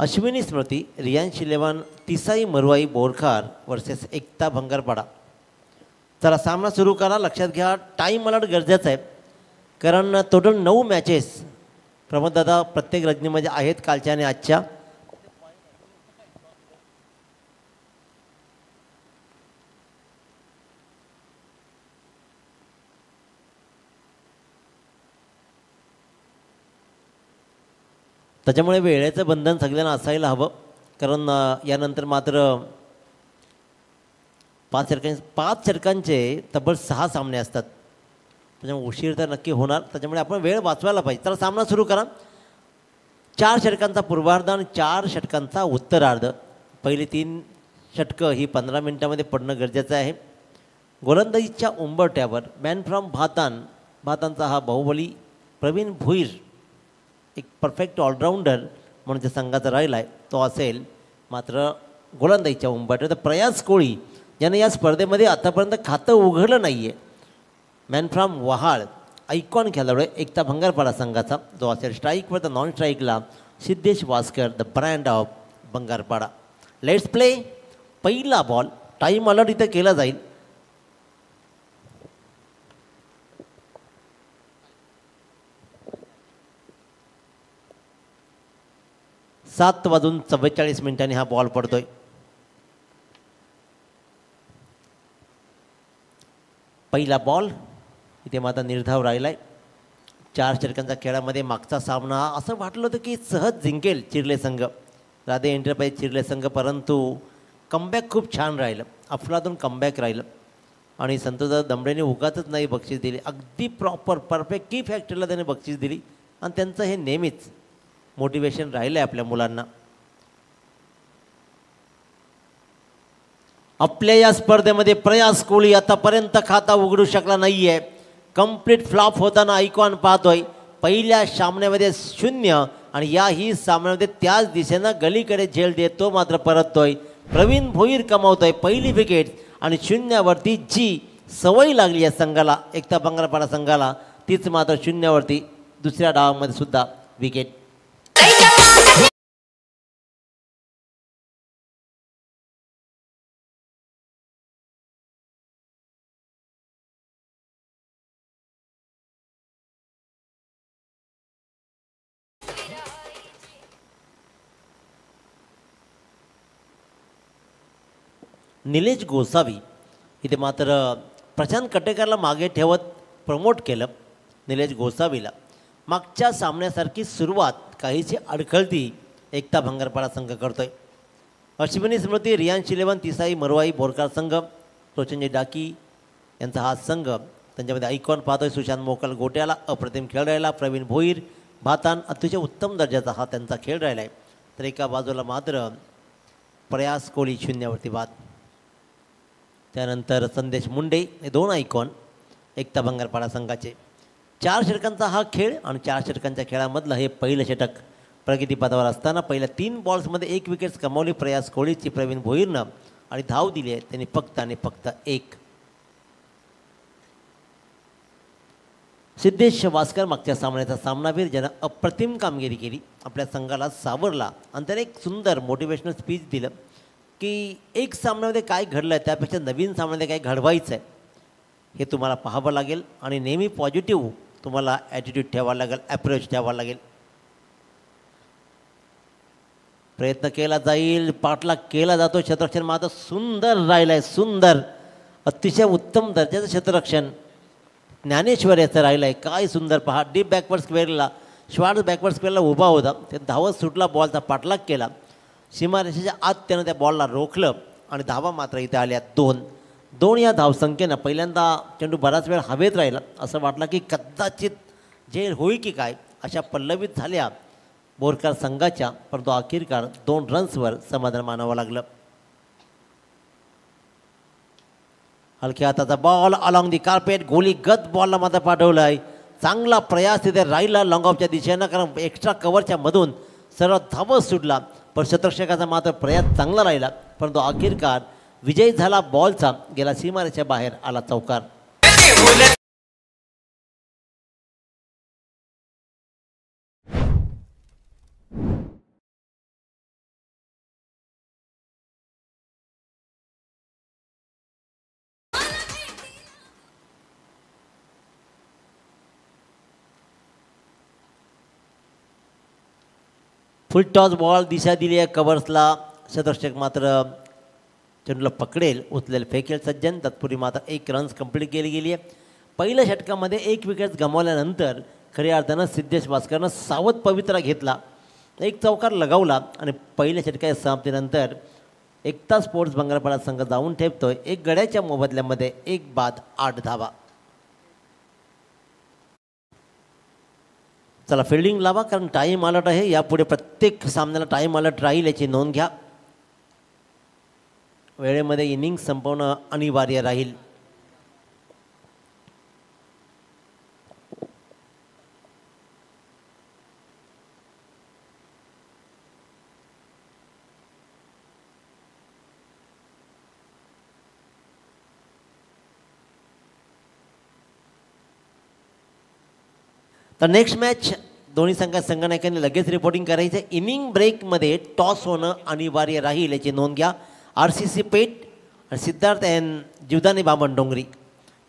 अश्विनी स्मृती, Riyansh eleven, तिसाई मरुआई बोरखार versus एकता भंगारपाडा. चला सामना सुरू करा. लक्षात घ्या टाईम अलर्ट गरजेचं आहे, कारण टोटल 9 मॅचेस प्रमोददादा प्रत्येक रजनीमध्ये आहेत, कालच्या आणि आजच्या. त्याच्यामुळे वेळेचं बंधन सगळ्यांना असायला हवं, कारण यानंतर मात्र 5 षटकांचे तब्बल 6 सामने असतात. त्याच्यामुळे उशीर तर नक्की होणार, त्याच्यामुळे आपण वेळ वाचवायला पाहिजे. तर सामना सुरू करा. 4 षटकांचा पूर्वार्ध आणि 4 षटकांचा उत्तरार्ध. पहिली 3 षटकं ही 15 मिनिटांमध्ये पडणं गरजेचं आहे. गोलंदाजीच्या उंबरठ्यावर मॅन फ्रॉम भातांचा हा बाहुबली प्रवीण भोईर, एक परफेक्ट ऑलराऊंडर म्हणून त्या संघाचा राहिला आहे, तो असेल. मात्र गोलंदाजीच्या उंबरठ्यावर प्रयास कोळी, ज्याने या स्पर्धेमध्ये आतापर्यंत खातं उघडलं नाही आहे, मॅन फ्रॉम वहाळ, आयकॉन खेळाडू एकता भंगारपाडा संघाचा, जो असेल. स्ट्राईकवर तर नॉन स्ट्राईकला Siddhesh Waskar, the brand of Bhangarpada. Let's play. पहिला बॉल. टाईम अलर्ट इथं केला जाईल. सात वाजून 44 मिनिटांनी हा बॉल पडतोय. पहिला बॉल. इथे मात्र निर्धाव राहिलाय. 4 षटकांच्या खेळामध्ये मागचा सामना असं वाटलं होतं की सहज जिंकेल चिर्ले संघ, राधे एंटरप्राइज चिर्ले संघ, परंतु कमबॅक खूप छान राहिलं. अफलातून कमबॅक राहिलं आणि संतोषदादा दमडेने उगाचच नाही बक्षीस दिली, अगदी प्रॉपर परफेक्ट की फॅक्टरीला त्याने बक्षीस दिली. आणि त्यांचं हे नेहमीच मोटिवेशन राहिलं आहे आपल्या मुलांना. आपल्या या स्पर्धेमध्ये प्रयास कोळी आतापर्यंत खाता उघडू शकला नाही आहे. कंप्लीट फ्लॉप होताना आयकॉन पाहतोय. पहिल्या सामन्यामध्ये 0 आणि याही सामन्यामध्ये त्याच दिशेनं गलीकडे झेल देतो मात्र परततोय. प्रवीण भोईर कमावतोय पहिली विकेट आणि 0वरती जी सवय लागली या संघाला, एकता भंगारपाडा संघाला, तीच मात्र 0वरती दुसऱ्या डावामध्ये सुद्धा विकेट. निलेश गोसावी इथे मात्र प्रशांत कटेकरला मागे ठेवत प्रमोट केलं. निलेश गोसावीला मागच्या सामन्यासारखी सुरुवात काहीशी अडखळती एकता भंगारपाडा संघ करतोय. अश्विनी स्मृती, रियांश इलेव्हन, तिसाई मरुआई बोरकार संघ, रोचनजी डाकी यांचा हा संघ. त्यांच्यामध्ये आयकॉन पाहतोय सुशांत मोकल गोट्याला, अप्रतिम खेळ राहिला. प्रवीण भोईर भातान, अतिशय उत्तम दर्जाचा हा त्यांचा खेळ राहिला आहे. तर एका बाजूला मात्र प्रयास कोळी 0वरती बाद. त्यानंतर संदेश मुंडे, हे 2 आयकॉन एकता भंगारपाडा संघाचे. 4 षटकांचा हा खेळ आणि 4 षटकांच्या खेळामधलं हे पहिलं षटक प्रगतीपथावर असताना पहिल्या 3 बॉल्समध्ये 1 विकेट्स कमावली प्रयास कोळीची प्रवीण भोईरनं आणि धाव दिली आहे त्यांनी फक्त आणि फक्त 1. सिद्धेश वास्कर मागच्या सामन्याचा सामनावीर, ज्यानं अप्रतिम कामगिरी केली, आपल्या संघाला सावरला आणि त्याने एक सुंदर मोटिवेशनल स्पीच दिलं की एक सामन्यामध्ये काय घडलं आहे त्यापेक्षा नवीन सामन्यामध्ये काय घडवायचं आहे हे तुम्हाला पाहावं लागेल आणि नेहमी पॉझिटिव्ह तुम्हाला ॲटिट्यूड ठेवावा लागेल, ॲप्रोच ठेवावा लागेल. प्रयत्न केला जाईल, पाठलाग केला जातो. क्षेत्ररक्षण मात्र सुंदर राहिलं आहे, सुंदर, अतिशय उत्तम दर्जाचं क्षेत्ररक्षण ज्ञानेश्वर याचं राहिलं आहे. काय सुंदर पहा. डीप बॅकवर्ड स्क्वेअरला, श्वार्ट्ज बॅकवर्ड स्क्वेअरला उभा होता, ते धावत सुटला, बॉलचा पाठलाग केला, सीमारेषेच्या आत त्यानं त्या बॉलला रोखलं आणि धावा मात्र इथे आल्या 2 या धावसंख्येनं पहिल्यांदा चेंडू बराच वेळ हवेत राहिला. असं वाटलं की कदाचित झेल होईल की काय, अशा पल्लवित झाल्या बोरकार संघाच्या, परंतु अखेरकार 2 रन्सवर समाधान मानावं लागलं. हलक्या हाताचा बॉल अलॉंग दी कार्पेट, गोली गत बॉलला मात्र पाठवलं आहे. चांगला प्रयास तिथे राहिला लॉंग ऑफच्या दिशेनं, कारण एक्स्ट्रा कव्हरच्या मधून सरळ धावत सुटला, पण शतरक्षकाचा मात्र प्रयास चांगला राहिला, परंतु अखेरकार विजय झाला बॉलचा. गेला सीमारेषेच्या बाहेर आला चौकार. फुल टॉस बॉल दिशा दिली आहे कव्हर्सला. शतरक्षक मात्र चेंडूला पकडेल, उचलेल, फेकेल सज्जन. तत्पूर्वी मात्र 1 रन्स कंप्लीट केली गेली आहे. पहिल्या षटकामध्ये 1 विकेट गमावल्यानंतर खऱ्या अर्थानं सिद्धेश भास्करनं सावध पवित्रा घेतला, 1 चौकार लगावला आणि पहिल्या षटकाच्या समाप्तीनंतर एकता स्पोर्ट्स बंगारपाडा संघ जाऊन ठेपतोय 1 गड्याच्या मोबदल्यामध्ये 1 बाद 8 धावा. चला फिल्डिंग लावा, कारण टाईम अलर्ट आहे. यापुढे प्रत्येक सामन्याला टाईम अलर्ट राहील, याची नोंद घ्या. वेळेमध्ये इनिंग संपवणं अनिवार्य राहील. तर नेक्स्ट मॅच दोन्ही संघनायकांनी लगेच रिपोर्टिंग करायचं आहे. इनिंग ब्रेकमध्ये टॉस होणं अनिवार्य राहील, याची नोंद घ्या. RCC पेठ आणि सिद्धार्थ एन जीवदानी बामण डोंगरी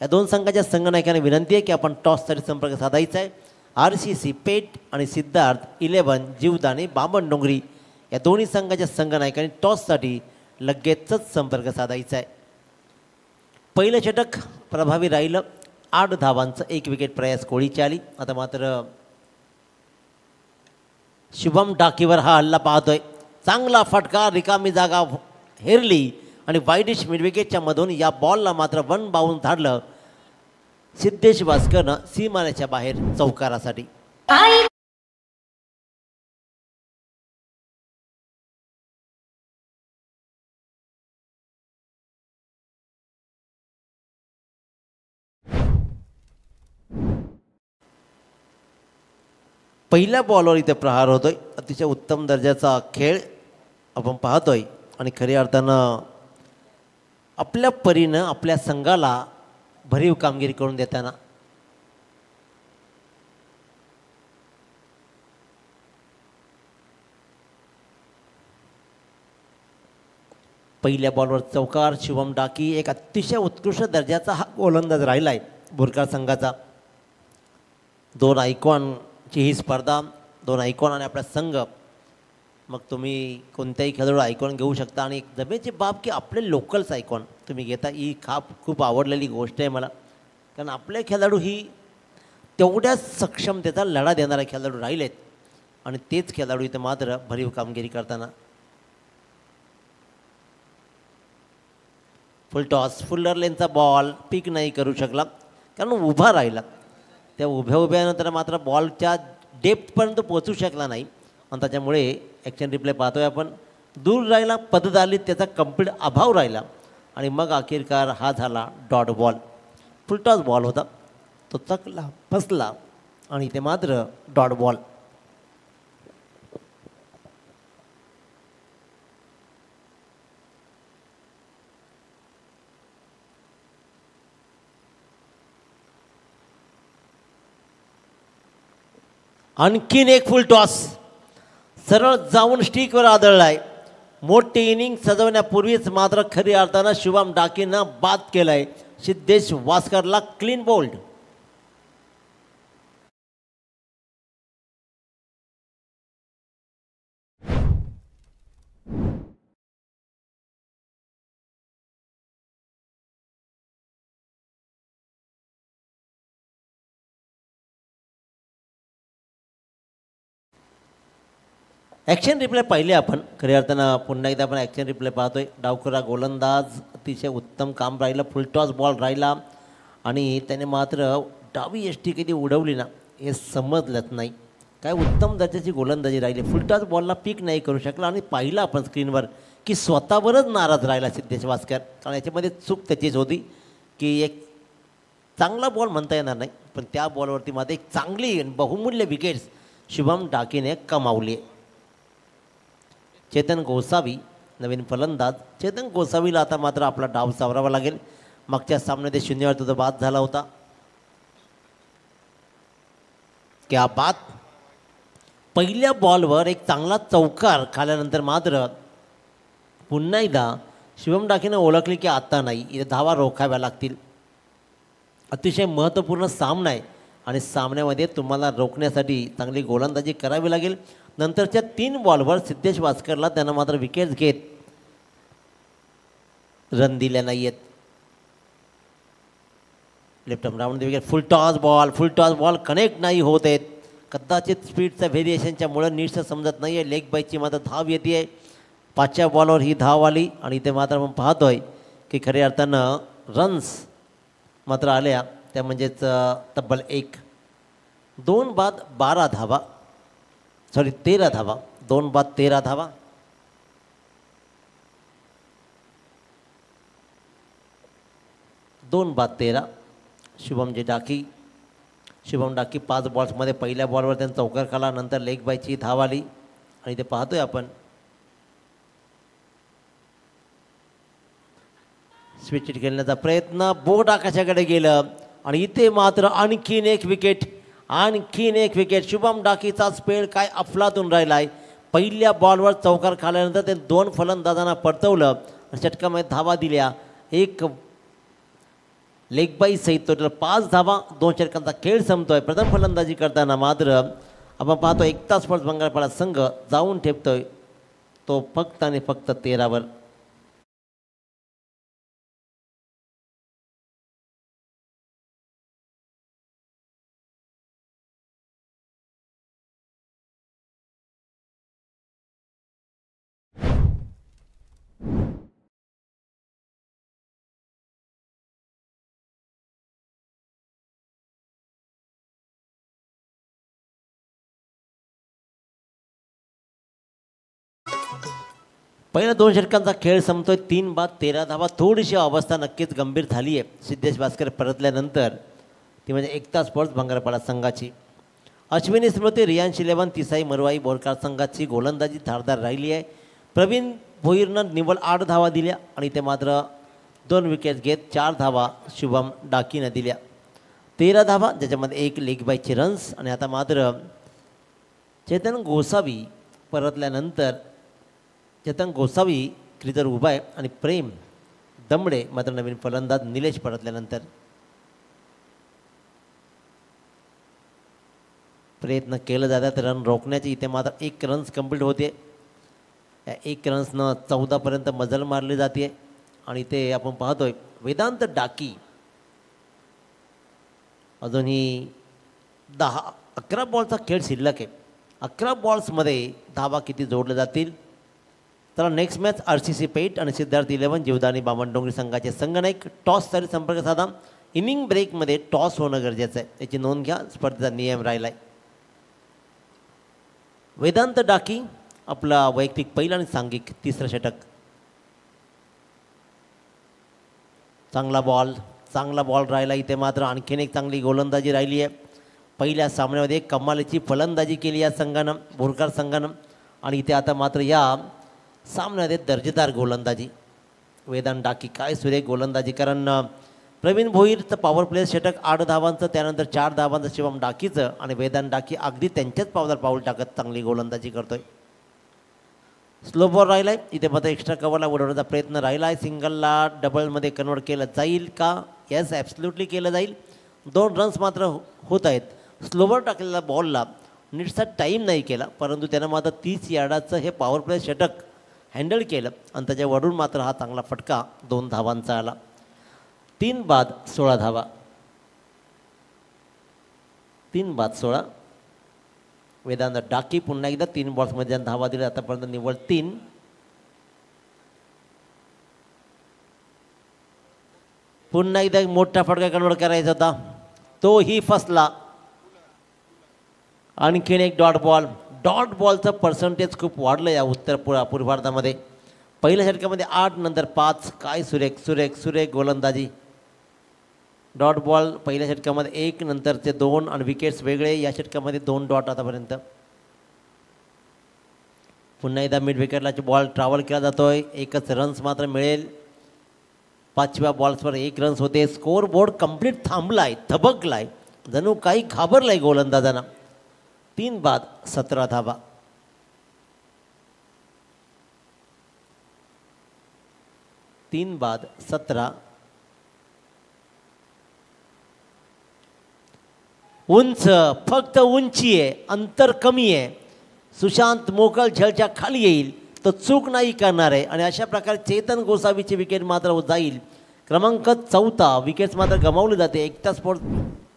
या 2 संघाच्या संघनायकांना विनंती आहे की आपण टॉससाठी संपर्क साधायचा आहे. RCC पेठ आणि सिद्धार्थ 11 जीवदानी बामण डोंगरी या दोन्ही संघाच्या संघनायकांनी टॉससाठी लगेचच संपर्क साधायचा आहे. पहिलं षटक प्रभावी राहिलं, 8 धावांचं 1 विकेट प्रयास कोळीची आली. आता मात्र शुभम डाकीवर हा हल्ला पाहतोय. चांगला फटका, रिकामी जागा हेरली आणि वाईडिश मिडविकेटच्या मधून या बॉलला मात्र 1 बाउंस धाडलं सिद्धेश भास्करनं सीमारेषेच्या बाहेर चौकारासाठी. पहिल्या बॉलवर इथे प्रहार होतोय. अतिशय उत्तम दर्जाचा खेळ आपण पाहतोय आणि खऱ्या अर्थानं आपल्या परीनं आपल्या संघाला भरीव कामगिरी करून देताना पहिल्या बॉलवर चौकार. शुभम डाकी एक अतिशय उत्कृष्ट दर्जाचा हा गोलंदाज राहिला आहे बोरकर संघाचा. 2 आयकॉनची ही स्पर्धा, 2 आयकॉन आणि आपला संघ. मग तुम्ही कोणत्याही खेळाडू आयकॉन घेऊ शकता आणि जमेची बाब की आपले लोकल्स आयकॉन तुम्ही घेता, ही खूप आवडलेली गोष्ट आहे मला. कारण आपले खेळाडू ही तेवढ्याच सक्षमतेचा लढा देणारे खेळाडू राहिलेत आणि तेच खेळाडू इथं मात्र भरीव कामगिरी करताना. फुल टॉस, फुल्लर लेनचा बॉल पिक नाही करू शकला कारण उभा राहिला. त्या उभ्यानंतर मात्र बॉलच्या डेप्थपर्यंत पोहोचू शकला नाही आणि त्याच्यामुळे ॲक्शन रिप्ले पाहतोय आपण. दूर राहिला, पद्धत आली, त्याचा कंप्लीट अभाव राहिला आणि मग अखेरकार हा झाला डॉट बॉल. फुलटॉस बॉल होता, तो चकला, फसला आणि ते मात्र डॉट बॉल. आणखीन एक फुल टॉस सरळ जाऊन स्टिकवर आदळलाय. मोठी इनिंग सजवण्यापूर्वीच मात्र खरी अर्थानं शुभम डाकीनं बाद केलाय सिद्धेश वास्करला क्लीन बोल्ड. ॲक्शन रिप्ले पाहिले आपण. खऱ्या अर्थानं पुन्हा एकदा आपण ॲक्शन रिप्ले पाहतोय. डावखुरा गोलंदाज अतिशय उत्तम काम राहिलं, फुलटॉस बॉल राहिला आणि त्याने मात्र डावी यष्टी कधी उडवली ना हे समजलंच नाही. काय उत्तम दर्जाची गोलंदाजी राहिली. फुलटॉस बॉलला पिक नाही करू शकला आणि पाहिलं आपण स्क्रीनवर की स्वतःवरच नाराज राहिला सिद्धेश वास्कर. कारण याच्यामध्ये चूक त्याचीच होती की एक चांगला बॉल म्हणता येणार नाही पण त्या बॉलवरती मात्र एक चांगली बहुमूल्य विकेट्स शुभम डाकीने कमावली. चेतन गोसावी नवीन फलंदाज. चेतन गोसावीला आता मात्र आपला डाव सावरावा लागेल. मागच्या सामन्यात 0वर तुझा बाद झाला होता. क्या बात. पहिल्या बॉलवर एक चांगला चौकार खाल्यानंतर मात्र पुन्हा एकदा शुभम डाकीनं ओळखले की आता नाही, इथे धावा रोखाव्या लागतील. अतिशय महत्त्वपूर्ण सामना आहे आणि सामन्यामध्ये तुम्हाला रोखण्यासाठी चांगली गोलंदाजी करावी लागेल. नंतरच्या 3 बॉलवर सिद्धेश वास्करला त्यानं मात्र विकेट्स घेत रन दिल्या नाही आहेत. लेफ्ट आर्म राऊंड विकेट, फुल टॉस बॉल कनेक्ट नाही होत आहेत. कदाचित स्पीडच्या व्हेरिएशनच्यामुळं नीटचं समजत नाही आहे. लेग बायची मात्र धाव येते आहे. 5व्या बॉलवर ही धाव आली आणि इथे मात्र आपण पाहतोय की खऱ्या अर्थानं रन्स मात्र आल्या त्या म्हणजेच तब्बल 2 बाद 12 धावा, 13 धावा, 2 बाद 13 धावा. दोन बाद 13. शुभम डाकी 5 बॉल्समध्ये पहिल्या बॉलवर त्यांनी चौकार खाला, नंतर लेग बायची धाव आली आणि ते पाहतोय आपण स्विच हिट खेळण्याचा प्रयत्न, बोट आकाशाकडे गेलं आणि इथे मात्र आणखीन एक विकेट. शुभम डाकीचा स्पेल काय अफलातून राहिला आहे. पहिल्या बॉलवर चौकार खाल्यानंतर ते 2 फलंदाजांना परतवलं, षटकामध्ये धावा दिल्या. एक लेग बाई सहित टोटल 5 धावा, 2 षटकांचा खेळ संपतोय. प्रथम फलंदाजी करताना मात्र आपण पाहतो एकता स्पोर्ट्स बंगालपाडा संघ जाऊन ठेपतोय तो फक्त आणि फक्त 13वर. पहिल्या 2 षटकांचा खेळ संपतोय. 3 बाद 13 धावा. थोडीशी अवस्था नक्कीच गंभीर झाली आहे सिद्धेश वास्कर परतल्यानंतर, ती म्हणजे एकता स्पोर्ट्स भंगारपाडा संघाची. अश्विनी स्मृती, रियान शिलेवन, तिसाई मरवाई बोरकार संघाची गोलंदाजी धारदार राहिली आहे. प्रवीण भोईरनं निव्वळ 8 धावा दिल्या आणि ते मात्र 2 विकेट्स घेत 4 धावा शुभम डाकीनं दिल्या. 13 धावा, ज्याच्यामध्ये 1 लेग बायचे रन्स. आणि आता मात्र चेतन गोसावी परतल्यानंतर क्रीजर उभा आहे आणि प्रेम दमडे मात्र नवीन फलंदाज निलेश परतल्यानंतर. प्रयत्न केलं जातात रन रोखण्याचे. इथे मात्र 1 रन्स कंप्लीट होते. या 1 रन्सनं 14पर्यंत मजल मारली जाते आणि ते आपण पाहतोय वेदांत डाकी अजूनही 11 बॉलचा खेळ शिल्लक आहे. 11 बॉल्समध्ये धावा किती जोडले जातील. तर नेक्स्ट मॅच RCC पेठ आणि सिद्धार्थ 11 जीवदानी बामणडोंगरी संघाचे संघनायक. टॉससाठी संपर्क साधा. इनिंग ब्रेकमध्ये टॉस होणं गरजेचं आहे, याची नोंद घ्या. स्पर्धेचा नियम राहिला आहे. वेदांत डाकी आपला वैयक्तिक पहिला आणि सांघिक 3रं षटक. चांगला बॉल राहिला. इथे मात्र आणखीन एक चांगली गोलंदाजी राहिली आहे. पहिल्या सामन्यामध्ये कमालीची फलंदाजी केली या संघानं, बोरकार संघानं. आणि इथे आता मात्र या सामन्यामध्ये दर्जेदार गोलंदाजी. वेदांत डाकी काय सुरेख गोलंदाजी. कारण प्रवीण भोईरचं पॉवर प्ले षटक 8 धावांचं, त्यानंतर 4 धावांचं शिवम डाकीचं. आणि वेदांत डाकी अगदी त्यांच्याच पाऊल टाकत चांगली गोलंदाजी करतोय. स्लो बॉल राहिला आहे. इथे मात्र एक्स्ट्रा कव्हरला उडवण्याचा प्रयत्न राहिला आहे. सिंगलला डबलमध्ये कन्वर्ट केलं जाईल का? येस, ॲब्सल्युटली केलं जाईल. 2 रन्स मात्र होत आहेत. स्लोवर टाकलेल्या बॉलला नीटचा टाईम नाही केला, परंतु त्यानं मात्र 30 यार्डाचं हे पॉवर प्ले षटक हँडल केलं आणि त्याच्यावरून मात्र हा चांगला फटका 2 धावांचा आला. 3 बाद 16 धावा. 3 बाद 16. वेदांत डाकी पुन्हा एकदा 3 बॉल्समध्ये धावा दिल्या. आतापर्यंत निव्वळ 3. पुन्हा एकदा मोठा फटका कन्वर्ट करायचा होता, तोही फसला. आणखीन एक डॉट बॉलचं पर्सेंटेज खूप वाढलं या उत्तर पूर्व भारतामध्ये. पहिल्या षटकामध्ये 8, नंतर 5. काय सुरेख गोलंदाजी. डॉट बॉल पहिल्या षटकामध्ये 1, नंतरचे 2 आणि विकेट्स वेगळे. या षटकामध्ये 2 डॉट आतापर्यंत. पुन्हा एकदा मिड विकेटला बॉल ट्रॅव्हल केला जातोय. 1च रन्स मात्र मिळेल. 5व्या बॉल्सवर 1 रन्स होते. स्कोर बोर्ड कंप्लीट थांबलाय, थबकलाय, जणू काही घाबरलाय गोलंदाजांना. 3 बाद 17 धावा. तीन बाद 17. उंच, फक्त उंची आहे, अंतर कमी आहे. सुशांत मोकळ झेलच्या खाली येईल, तो चूक नाही करणार आहे आणि अशा प्रकारे चेतन गोसावीची विकेट मात्र जाईल. क्रमांक 14 विकेट्स मात्र गमावली जाते एकता स्पोर्ट्स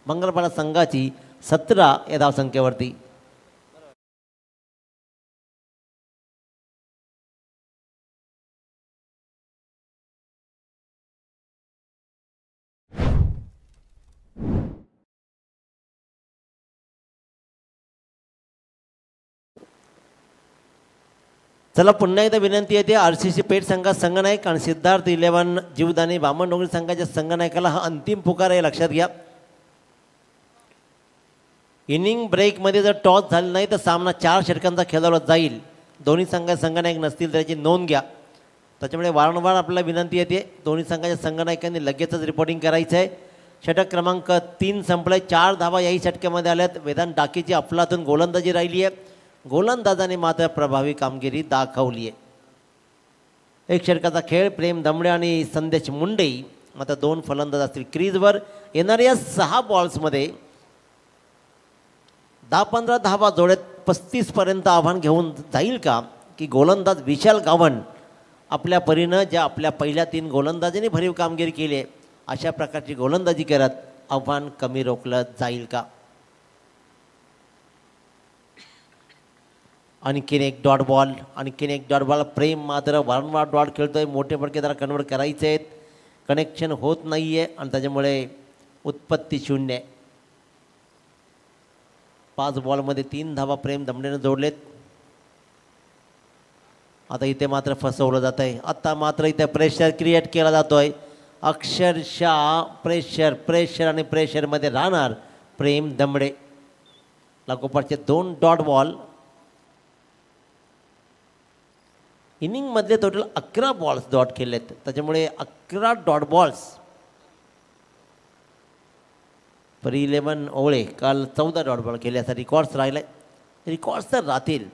मंगलपाडा संघाची 17 या धावसंख्येवरती. चला पुन्हा एकदा विनंती येते RCC पेठ संघात संघनायक आणि सिद्धार्थ 11 जीवदानी बामणडोंगरी संघाच्या संघनायकाला हा अंतिम पुकार आहे, लक्षात घ्या. इनिंग ब्रेकमध्ये जर टॉस झाले नाही तर सामना 4 षटकांचा खेळवला जाईल. दोन्ही संघात संघनायक नसतील तर याची नोंद घ्या. त्याच्यामुळे वारंवार आपल्याला विनंती येते दोन्ही संघाच्या संघनायकांनी लगेचच रिपोर्टिंग करायचं आहे. षटक क्रमांक 3 संपले, 4 धावा याही षटकामध्ये आल्यात. वेदांत डाकेची अफलातून गोलंदाजी राहिली आहे. गोलंदाजाने मात्र प्रभावी कामगिरी दाखवली आहे. एक षटकाचा खेळ. प्रेम दमडे आणि संदेश मुंडे मात्र 2 फलंदाज असतील क्रीजवर. येणाऱ्या 6 बॉल्समध्ये 10-15 धावा जोड्यात 35पर्यंत आव्हान घेऊन जाईल का, की गोलंदाज विशाल गावण आपल्या परीनं ज्या आपल्या पहिल्या 3 गोलंदाजांनी भरीव कामगिरी केली आहे अशा प्रकारची गोलंदाजी करत आव्हान कमी रोखलं जाईल का. आणखीन एक डॉट बॉल, आणखीन एक डॉट बॉल. प्रेम मात्र वारंवार डॉट खेळतोय. मोठे फटके त्याला कन्वर्ट करायचे आहेत. कनेक्शन होत नाही आहे आणि त्याच्यामुळे उत्पत्ती 0. 5 बॉलमध्ये 3 धावा प्रेम दमडेनं जोडलेत. आता इथे मात्र फसवलं जात आहे. आता मात्र इथे प्रेशर क्रिएट केला जातोय. अक्षरशः प्रेशर आणि प्रेशरमध्ये राहणार प्रेम दमडे. लागोपाठचे 2 डॉट बॉल. इनिंगमधले टोटल 11 बॉल्स डॉट केलेत, त्याच्यामुळे 11 डॉट बॉल्स. परी 11 ओवळे काल 14 डॉट बॉल केले. असा रिकॉर्ड्स राहिले. रिकॉर्ड्स तर राहतील,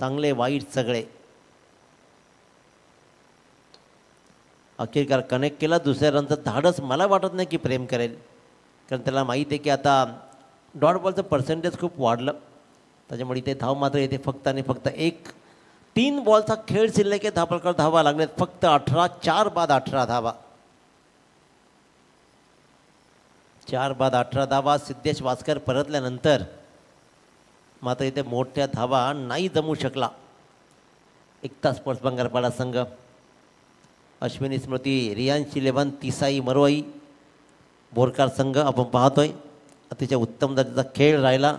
चांगले वाईट सगळे. अखेरकार कनेक्ट केला. दुसऱ्या रनचं धाडस मला वाटत नाही की प्रेम करेल, कारण त्याला माहीत आहे की आता डॉट बॉलचं पर्सेंटेज खूप वाढलं. त्याच्यामुळे इथे धाव मात्र येते फक्त आणि फक्त 1. 3 बॉलचा खेळ शिल्लक आहे. धापलकर धावा लागल्यात फक्त 18. 4 बाद 18 धावा. 4 बाद 18 धावा. सिद्धेश वास्कर परतल्यानंतर मात्र इथे मोठ्या धावा नाही जमू शकला एकता स्पोर्ट्स बंगारपाडा संघ. अश्विनी स्मृती, रियांशी 11, तिसाई मरोई बोरकार संघ आपण पाहतोय. अतिशय उत्तम दर्जाचा खेळ राहिला.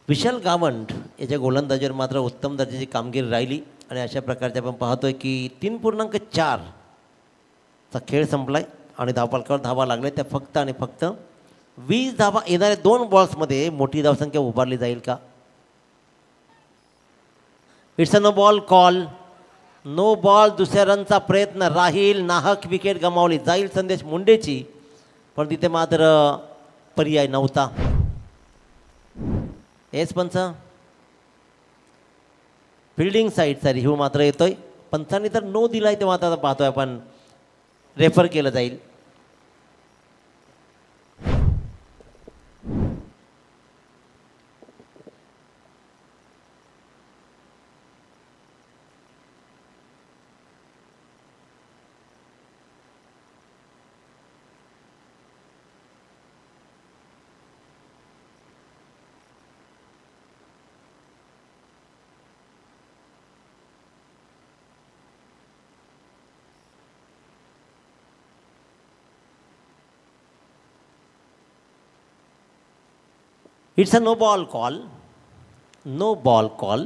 विशाल गावंड याच्या गोलंदाजीवर मात्र उत्तम दर्जाची कामगिरी राहिली आणि अशा प्रकारचे आपण पाहतोय की 3.4चा खेळ संपलाय आणि धावफलकावर धावा लागल्या त्या फक्त आणि फक्त 20 धावा. येणाऱ्या 2 बॉल्समध्ये मोठी धावसंख्या उभारली जाईल का. It's a no ball call. No ball. दुसऱ्या रनचा प्रयत्न राहील. नाहक विकेट गमावली जाईल संदेश मुंडेची, पण तिथे मात्र पर्याय नव्हता. एस पंच फिल्डिंग साईडचा रिव्ह्यू मात्र येतोय. पंचांनी तर नो दिलाय ते मात्र पाहतोय आपण, रेफर केलं जाईल. It's a no ball call. No ball call.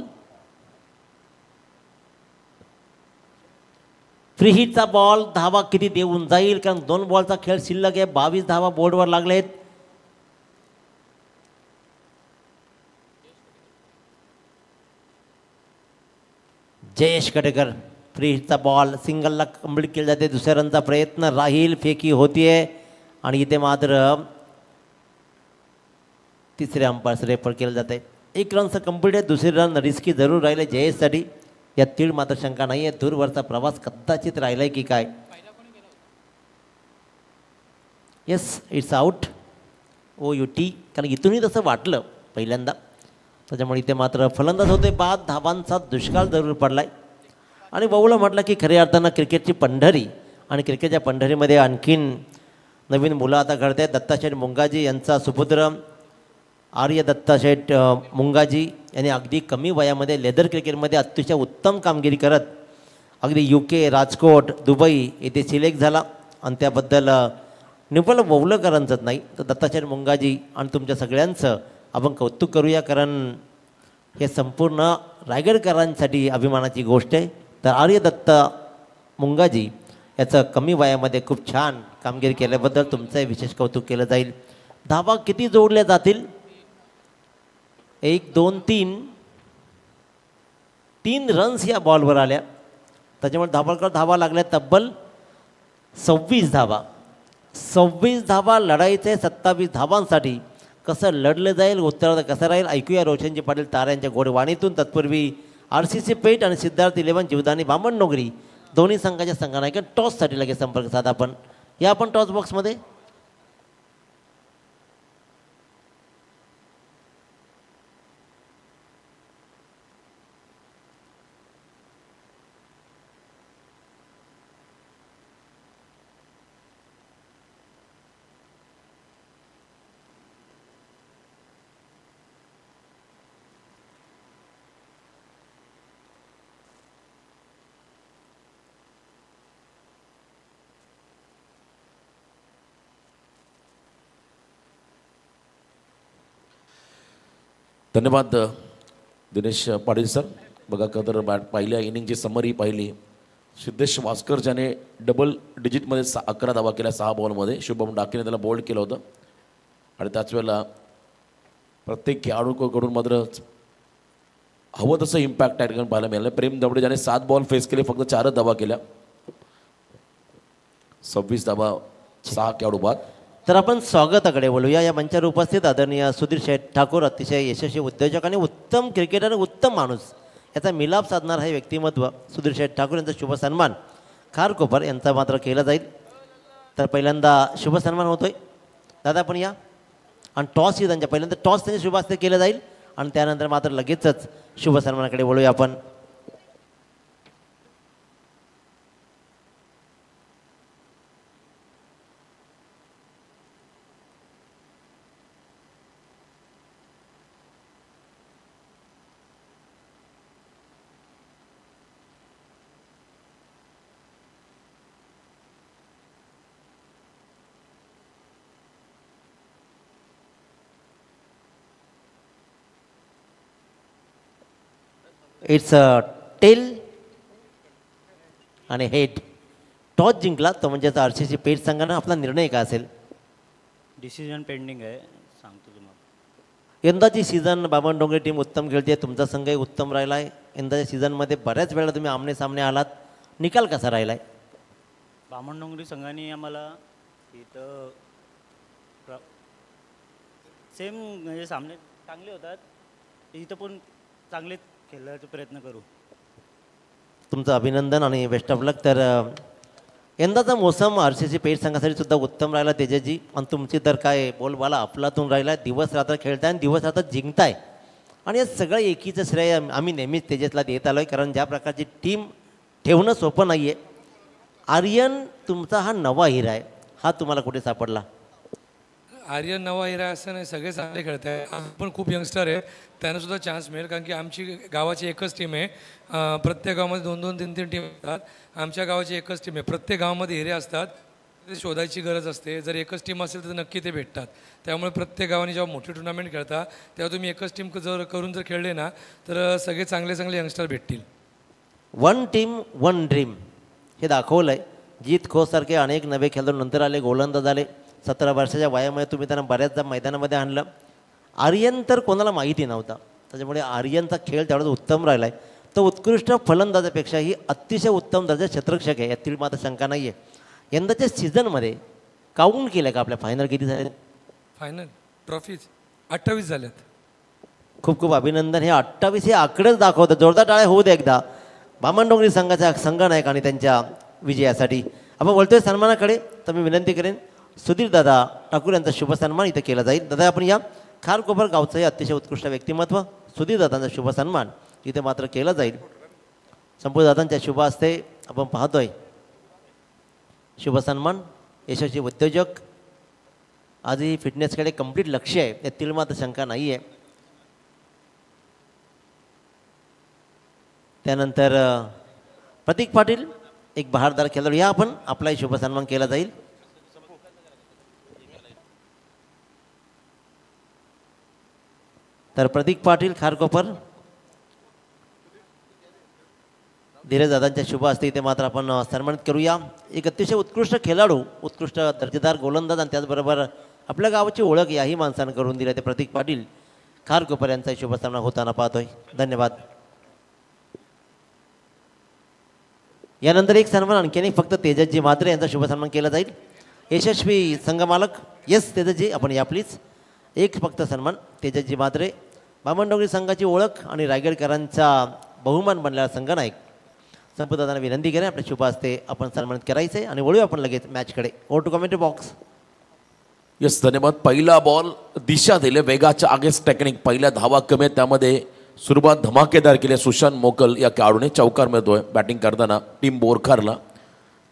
Free हिटचा बॉल. धावा किती देऊन जाईल, कारण 2 बॉलचा खेळ शिल्लक आहे. 22 धावा बोर्डवर लागलेत. जयेश कटेकर. फ्री हिटचा बॉल सिंगलला कंप्लीट केला जाते. दुसऱ्या रनचा प्रयत्न राहील. फेकी होतीये आणि इथे मात्र तिसऱ्या अंपायर्स रेफर केलं जात आहे. 1 रनचं कंप्लीट आहे. दुसरी रन रिस्की जरूर राहिले जयेशसाठी. यात तीळ मात्र शंका नाही आहे. दूरवरचा प्रवास कदाचित राहिला आहे की काय. Yes, it's out. OUT. कारण इथूनही तसं वाटलं पहिल्यांदा. त्याच्यामुळे इथे मात्र फलंदाज होते बाद. धावांचा दुष्काळ जरूर पडला आहे. आणि वौला म्हटलं की खऱ्या अर्थानं क्रिकेटची पंढरी आणि क्रिकेटच्या पंढरीमध्ये आणखीन नवीन मुलं आता घडत आहेत. दत्ताशेठ मुंगाजी यांचा सुपुत्र आर्य दत्ताशेठ मुंगाजी यांनी अगदी कमी वयामध्ये लेदर क्रिकेटमध्ये अतिशय उत्तम कामगिरी करत अगदी UK, राजकोट, दुबई येथे सिलेक्ट झाला. आणि त्याबद्दल निव्वळ वौलकरांचंच नाही तर दत्ताशेठ मुंगाजी आणि तुमच्या सगळ्यांचं आपण कौतुक करूया. कारण हे संपूर्ण रायगडकरांसाठी अभिमानाची गोष्ट आहे. तर आर्य दत्त मुंगाजी याचं कमी वयामध्ये खूप छान कामगिरी केल्याबद्दल तुमचंही विशेष कौतुक केलं जाईल. धावा किती जोडल्या जातील. 1, 2, 3 रन्स या बॉलवर आल्या. त्याच्यामुळे धावा लागल्या तब्बल 26 धावा. 26 धावा लढाईचे 27 धावांसाठी कसं लढलं जाईल, उत्तरार्ध कसं राहील ऐकूया रोशनजी पाटील ताऱ्यांच्या गोडवाणीतून. तत्पूर्वी RCC पेठ आणि सिद्धार्थ 11 जीवदानी बामणनोगरी दोन्ही संघाच्या संघनायक टॉससाठी लगेच संपर्क साधा. आपण या आपण टॉस बॉक्समध्ये धन्यवाद दिनेश पाटील सर. बघा का तर पहिल्या इनिंगची समरी पाहिली. सिद्धेश वास्कर ज्याने डबल डिजिटमध्ये 11 धावा केल्या 6 बॉलमध्ये. शुभम डाकेने त्याला बोल्ड केलं होतं. आणि त्याच वेळेला प्रत्येक खेळाडूकडून मात्र हवं तसं इम्पॅक्ट त्या ठिकाणी पाहायला मिळालं. प्रेम दबडे ज्याने 7 बॉल फेस केले, फक्त 4च धावा केल्या. 26 धावा 6 खेळाडू बाद. तर आपण स्वागताकडे बोलूया. या मंचावर उपस्थित आदरणीय सुधीर शेठ ठाकूर अतिशय यशस्वी उद्योजक आणि उत्तम क्रिकेटर आणि उत्तम माणूस याचा मिलाप साधणार हे व्यक्तिमत्व सुधीर शेठ ठाकूर यांचा शुभ सन्मान खारकोपर यांचा मात्र केला जाईल. तर पहिल्यांदा शुभ सन्मान होतोय दादा पण या. आणि टॉस ही त्यांच्या पहिल्यांदा टॉस त्यांच्या शुभ हस्ते केलं जाईल आणि त्यानंतर मात्र लगेचच शुभ सन्मानाकडे बोलूया आपण. इट्स टेल आणि हेड. टॉस जिंकला तो म्हणजे RCC पेठ संघानं आपला निर्णय काय असेल. डिसिजन पेंडिंग आहे, सांगतो तुम्हाला. यंदाची सीझन बामणडोंगरी टीम उत्तम खेळते. तुमचा संघही उत्तम राहिला आहे. यंदाच्या सीझनमध्ये बऱ्याच वेळा तुम्ही आमने सामने आलात. निकाल कसा राहिला आहे. बामणडोंगरी संघाने आम्हाला इथं सेम म्हणजे सामने चांगले होतात. इथं पण चांगले खेळण्याचा प्रयत्न करू. तुमचं अभिनंदन आणि बेस्ट ऑफ लक. तर यंदाचा मोसम RCC पेठ संघासाठी सुद्धा उत्तम राहिला तेजाजी. आणि तुमची तर काय बोलबाला अफलातून राहिला. दिवस रात्र खेळताय आणि दिवस रात्र जिंकताय. आणि या सगळं एकीचं श्रेय आम्ही नेहमीच तेजसला देत आलो आहे. कारण ज्या प्रकारची टीम ठेवणं सोपं नाही आहे. आर्यन तुमचा हा नवा हिरा आहे. हा तुम्हाला कुठे सापडला. आर्यन नवा हिरा असं नाही, सगळे चांगले खेळत आहे. पण खूप यंगस्टर आहे, त्यांना सुद्धा चान्स मिळेल. कारण की आमची गावाची एकच टीम आहे. प्रत्येक गावामध्ये 2-2, 3-3 टीम असतात. आमच्या गावाची एकच टीम आहे. प्रत्येक गावामध्ये हिरे असतात, ते शोधायची गरज असते. जर एकच टीम असेल तर नक्की ते भेटतात. त्यामुळे प्रत्येक गावाने जेव्हा मोठी टुर्नामेंट खेळता तेव्हा तुम्ही एकच टीम जर खेळले ना तर सगळे चांगले चांगले यंगस्टर भेटतील. 1 टीम 1 ड्रीम हे दाखवलं आहे. जीत खोसारखे अनेक नवे खेळाडू नंतर आले, गोलंदाज आले. 17 वर्षाच्या वयामध्ये तुम्ही त्यांना बऱ्याचदा मैदानामध्ये आणलं. आर्यन तर कोणाला माहिती नव्हता. त्याच्यामुळे आर्यनचा खेळ तेवढाच उत्तम राहिला आहे. तो उत्कृष्ट फलंदाजापेक्षाही अतिशय उत्तम दर्जा क्षेत्ररक्षक आहे, यातील मात्र शंका नाही आहे. यंदाच्या सीझनमध्ये काउंट केलं का आपल्या फायनल किती झाले. फायनल ट्रॉफीज 28 झाल्यात. खूप खूप अभिनंदन. हे 28 हे आकडेच दाखवतात. जोरदार टाळ्या होऊ दे एकदा बामणडोंगरी संघाच्या संघनायक आणि त्यांच्या विजयासाठी. आपण बोलतोय सन्मानाकडे, तर मी विनंती करेन सुधीर दादा ठाकूर यांचा शुभ सन्मान इथं केला जाईल. दादा आपण या खारकोपर गावचं हे अतिशय उत्कृष्ट व्यक्तिमत्व सुधीर दादांचा शुभ सन्मान इथे मात्र केला जाईल. संपूर्ण दादांच्या शुभ हस्ते आपण पाहतोय शुभ सन्मान. यशस्वी उद्योजक, आजही फिटनेसकडे कंप्लीट लक्ष आहे, यातील मात्र शंका नाही आहे. त्यानंतर प्रतीक पाटील एक बहारदार खेळाडू, या आपण आपलाही शुभ सन्मान केला जाईल. तर प्रतीक पाटील खारकोपर धीरज दादांच्या शुभ हस्ते इथे मात्र आपण सन्मानित करूया. एक अतिशय उत्कृष्ट खेळाडू, उत्कृष्ट दर्जेदार गोलंदाज आणि त्याचबरोबर आपल्या गावाची ओळख याही माणसानं करून दिली. ते प्रतीक पाटील खारकोपर यांचा शुभ सन्मान होताना पाहतोय. धन्यवाद. यानंतर एक सन्मान आणखीन एक फक्त तेजसजी म्हात्रे यांचा शुभ सन्मान केला जाईल. यशस्वी संघमालक येस तेजसजी आपण या प्लीज. एक फक्त सन्मान तेजसजी म्हात्रे, बामणडोंगरी संघाची ओळख आणि रायगडकरांचा बहुमान बनलेला संघनायक. संपूदादांना विनंती करेन आपल्या शुभ हस्ते आपण सन्मानित करायचं आहे आणि वळूया आपण लगेच मॅचकडे. Over to commentary box. Yes धन्यवाद. पहिला बॉल दिशा दिले वेगाच्या आगेच टेक्निक, पहिल्या धावा कमी आहेत, त्यामध्ये सुरुवात धमाकेदार केली सुशांत मोकल या खेळाडूने. चौकार मिळतोय बॅटिंग करताना टीम बोरखारला.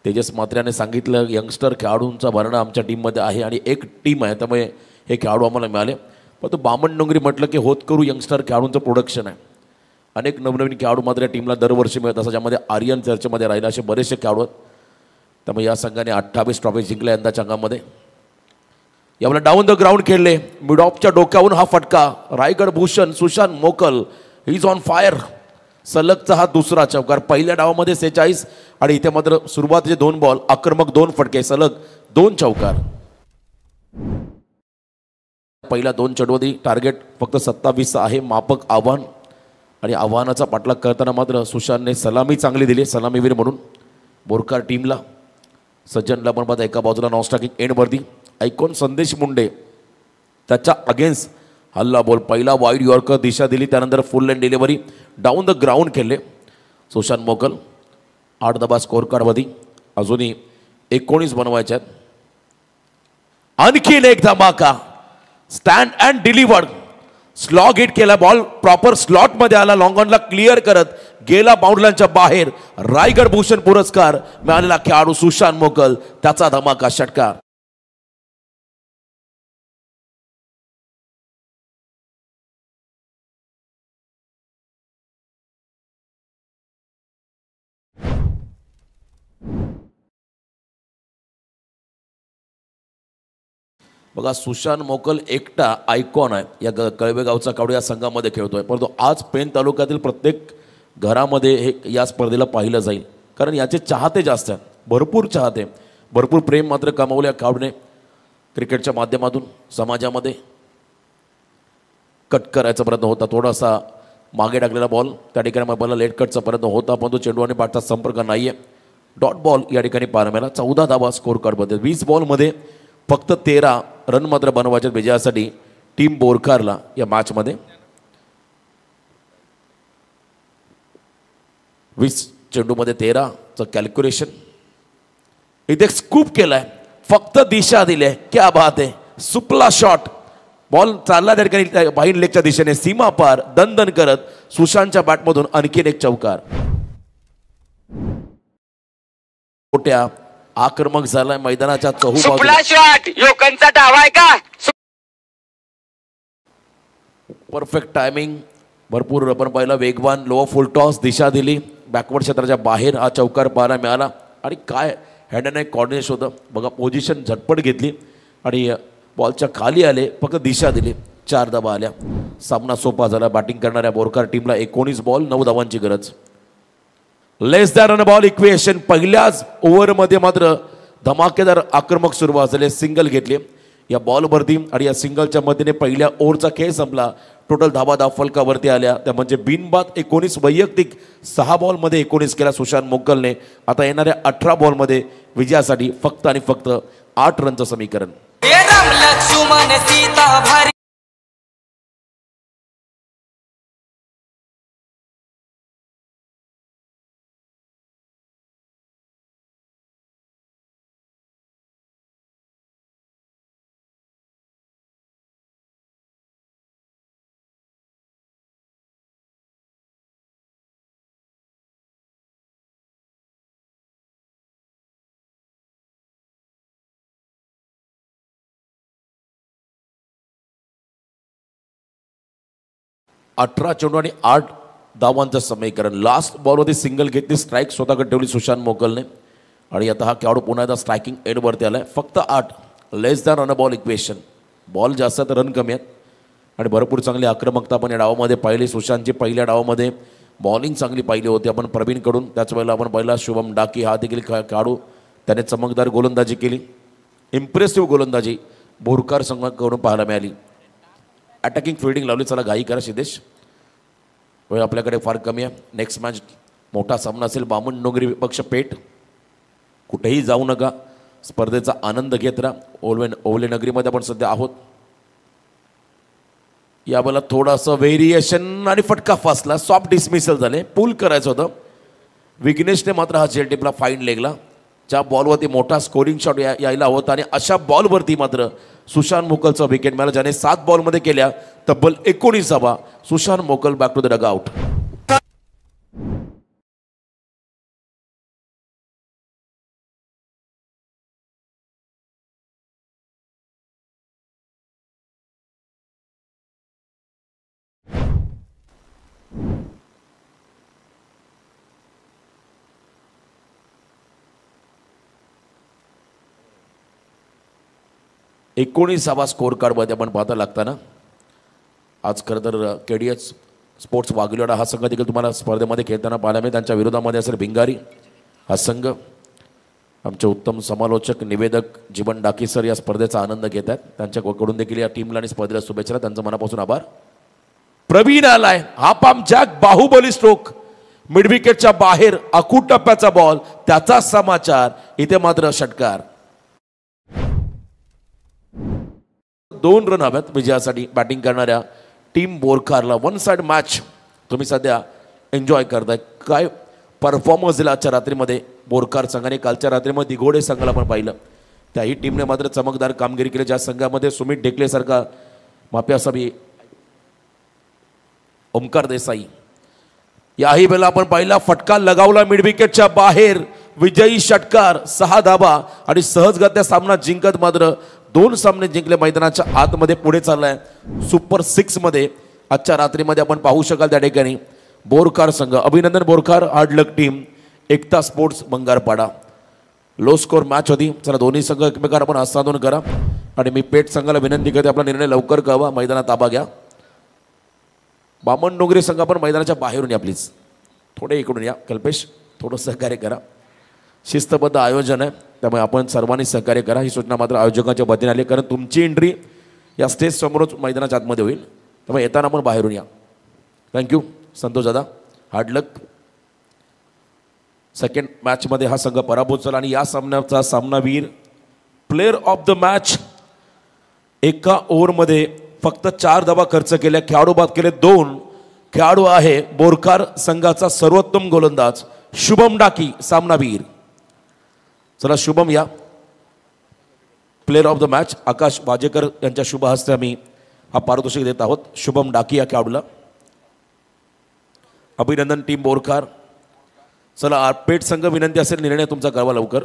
तेजस म्हात्र्याने सांगितलं यंगस्टर खेळाडूंचा भरणा आमच्या टीममध्ये आहे आणि एक टीम आहे, त्यामुळे हे खेळाडू आम्हाला मिळाले. पण तो बामणडोंगरी म्हटलं की होतकरू यंगस्टर खेळाडूंचं प्रोडक्शन आहे. अनेक नवनवीन खेळाडू मात्र या टीमला दरवर्षी मिळत असतात, ज्यामध्ये आर्यन चर्चेमध्ये राहिला असे बरेचसे खेळाडू आहेत. त्यामुळे या संघाने 28 ट्रॉफी जिंकल्या यंदाच्या अंगामध्ये. यावेळेला डाऊन द ग्राउंड खेळले, मिड ऑफच्या डोक्यावरून हा फटका. रायगड भूषण सुशांत मोकल ही इज ऑन फायर. सलगचा हा दुसरा चौकार. पहिल्या डावामध्ये 46 आणि इथे मात्र सुरुवातीचे 2 बॉल आक्रमक 2 फटके, सलग 2 चौकार. पहिल्या 2 चढवती टार्गेट फक्त 27 आहे, मापक आव्हान. आणि आव्हानाचा पाठलाग करताना मात्र सुशांतने सलामी चांगली दिली, सलामीवीर म्हणून बोरकार टीमला. सज्जनला पण पाहता एका बाजूला नॉनस्टॉकिंग एंडवरती. ऐकून संदेश मुंडे त्याच्या अगेन्स्ट हल्ला बॉल, पहिला वाईड यॉर्कर दिशा दिली, त्यानंतर फुल लेन डिलिव्हरी. डाऊन द ग्राउंड खेळले सुशांत मोकल. 8 धावा स्कोर कार्डमध्ये, अजूनही 19 बनवायच्या आहेत. आणखीन एक धमाका, stand and delivered. Slog hit केला, बॉल प्रॉपर स्लॉटमध्ये आला, लॉंग ऑनला क्लिअर करत गेला बाउंड्रीच्या बाहेर. रायगड भूषण पुरस्कार मिळालेला खेळाडू सुशांत मोकल, त्याचा धमाका षटकार. बघा सुशांत मोकल एकटा आयकॉन आहे या कळवे गावचा खेळाडू या संघामध्ये खेळतोय, परंतु आज पेन तालुक्यातील प्रत्येक घरामध्ये हे या स्पर्धेला पाहिलं जाईल, कारण याचे चाहते जास्त आहेत, भरपूर चाहते, भरपूर प्रेम मात्र कमावले या खेळाडूने क्रिकेटच्या माध्यमातून समाजामध्ये. कट करायचा प्रयत्न होता, थोडासा मागे टाकलेला बॉल त्या ठिकाणी मला लेट कटचा प्रयत्न होता, परंतु चेंडू आणि बॅटचा संपर्क नाही आहे. डॉट बॉल या ठिकाणी पाहायला मिळाला. 14 धावा स्कोर कार्डमध्ये. 20 बॉलमध्ये फक्त 13 रन मात्र बनवायच्या विजयासाठी टीम बोरखारला या मॅचमध्ये. 20 चेंडूमध्ये 13चं कॅल्क्युलेशन. इथे स्कूप केलाय, फक्त दिशा दिली आहे, क्या बात आहे. सुपला शॉट, बॉल चालला त्या ठिकाणी बाहेर लेगच्या दिशेने, सीमा पार दणदण करत सुशांतच्या बॅटमधून आणखीन एक चौकार. मोठ्या आक्रमक झालाय मैदानाच्या योकांचा डाव आहे का. परफेक्ट टायमिंग, भरपूर आपण पाहिलं वेगवान लो फुल टॉस दिशा दिली, बॅकवर्ड क्षेत्राच्या बाहेर हा चौकार पाहायला मिळाला. आणि काय हँड अँड कॉर्डिनेशन होतं बघा, पोझिशन झटपट घेतली आणि बॉलच्या खाली आले, फक्त दिशा दिली. 4 धावा आल्या, सामना सोपा झाला. बॅटिंग करणाऱ्या बोरकार टीमला 19 बॉल 9 धावांची गरज. लेस दॅन रन बॉल इक्वेशन. पहिल्याच ओव्हरमध्ये मात्र धमाकेदार आक्रमक सुरुवात झाली, सिंगल घेतली या बॉलवरती आणि या सिंगलच्या मदतीने पहिल्या ओव्हरचा खेळ संपला. टोटल धावा फलकावरती आल्या, त्या म्हणजे बिनबाद 19, वैयक्तिक 6 बॉलमध्ये 19 केला सुशांत मोकलने. आता येणाऱ्या 18 बॉलमध्ये विजयासाठी फक्त आणि फक्त 8 रनचं समीकरण. 18 चेंडू आणि 8 धावांचं समीकरण. लास्ट बॉलवरती सिंगल घेतली, स्ट्राईक स्वतःकडे ठेवली सुशांत मोकलने. आणि आता हा खेळाडू पुन्हा एकदा स्ट्रायकिंग एंडवरती आला आहे. फक्त 8, less than run a ball equation. Ball जास्त तर रन कमी आहेत आणि भरपूर चांगली आक्रमकता आपण या डावामध्ये पाहिली. सुशांतची पहिल्या डावामध्ये बॉलिंग चांगली पाहिली होती आपण प्रवीणकडून. त्याच वेळेला आपण पहिला शुभम डाकी हा देखील खेळाडू, त्याने चमकदार गोलंदाजी केली. इम्प्रेसिव्ह गोलंदाजी बोरकार संघाकडून पाहायला मिळाली. अटॅकिंग फिल्डिंग लावली. चला घाई करा सिद्धेश, वेळ आपल्याकडे फार कमी आहे. नेक्स्ट मॅच मोठा सामना असेल बामणडोंगरी विपक्ष पेठ. कुठेही जाऊ नका, स्पर्धेचा आनंद घेत राहा. ओवले नगरीमध्ये आपण सध्या आहोत. यावेळेला थोडासा व्हेरिएशन आणि फटका फासला, सॉफ्ट डिसमिसल झाले. पूल करायचं होतं. विघ्नेशने मात्र हा झेल टिपला फाईन लेगला. ज्या बॉलवरती मोठा स्कोरिंग शॉट यायला होता आणि अशा बॉलवरती मात्र सुशांत मोकलचा विकेट मिळाला, ज्याने 7 बॉलमध्ये केल्या तब्बल 19 धावा. Sushant Mokal back to the dugout. एकोणीसावा स्कोर कार्डमध्ये आपण पाहता लागताना आज खरं तर KDH स्पोर्ट्स वाघिलोडा हा संघ देखील तुम्हाला स्पर्धेमध्ये खेळताना पाहायला मिळेल. त्यांच्या विरोधामध्ये असेल भिंगारी हा संघ. आमचे उत्तम समालोचक निवेदक जीवन डाकी सर या स्पर्धेचा आनंद घेत आहेत. त्यांच्याकडून देखील या टीमला आणि स्पर्धेला शुभेच्छा. त्यांचं मनापासून आभार. प्रवीण आलाय, हापाम जॅक बाहुबली स्ट्रोक, मिड विकेटच्या बाहेर अकूट टप्प्याचा बॉल, त्याचा समाचार. इथे मात्र षटकार. 2 रन हव्यात विजयासाठी बॅटिंग करणाऱ्या टीम बोरकारला. 1 साइड मॅच तुम्ही सध्या एन्जॉय करताय. काय परफॉर्मन्स दिला आजच्या रात्रीमध्ये बोरकार संघाने. कालच्या रात्रीमध्ये दिघोडे संघाला आपण पाहिलं, त्याही टीमने मात्र चमकदार कामगिरी केली. ज्या संघामध्ये सुमित ढेकलेसारखा माफियासाबी ओमकार देसाई. याही वेळेला आपण पाहिला फटका लगावला मिड विकेटच्या बाहेर. विजयी षटकार, 6 धाबा आणि सहजगत्या सामना जिंकत मात्र 2 सामने जिंकले. मैदानाच्या आतमध्ये पुढे चाललाय सुपर 6 मध्ये. आजच्या रात्रीमध्ये आपण पाहू शकाल त्या ठिकाणी बोरकार संघ. अभिनंदन बोरकार, हार्ड लक टीम. एकता स्पोर्ट्स बंगारपाडा. लो स्कोर मॅच होती. चला दोन्ही संघ एकमेकांना आपण आस्वादन करा. आणि मी पेठ संघाला विनंती करते आपला निर्णय लवकर कळवा, मैदानात ताबा घ्या. बामणडोंगरी संघ आपण मैदानाच्या बाहेरून या प्लीज. थोडे इकडून या कल्पेश, थोडं सहकार्य करा. शिस्तबद्ध आयोजन आहे त्यामुळे आपण सर्वांनी सहकार्य करा. ही सूचना मात्र आयोजकांच्या वतीने आली, कारण तुमची एंट्री या स्टेज समोरच मैदानाच्या आतमध्ये होईल. त्यामुळे येताना आपण बाहेरून या. थँक्यू संतोष दादा, हार्ड लक. सेकंड मॅचमध्ये हा संघ पराभूत झाला आणि या सामन्याचा सामनावीर प्लेअर ऑफ द मॅच. एका ओव्हरमध्ये फक्त 4 धावा खर्च केल्या, खेळाडू बाद केले 2. खेळाडू आहे बोरकार संघाचा सर्वोत्तम गोलंदाज शुभम डाकी, सामनावीर. चला शुभम या. प्लेअर ऑफ द मॅच आकाश वाजेकर यांच्या शुभ हस्ते आम्ही हा पारितोषिक देत आहोत शुभम डाकी या खेळाडूला. अभिनंदन टीम बोरकार. चला पेठ संघ विनंती असेल निर्णय तुमचा कळवा लवकर.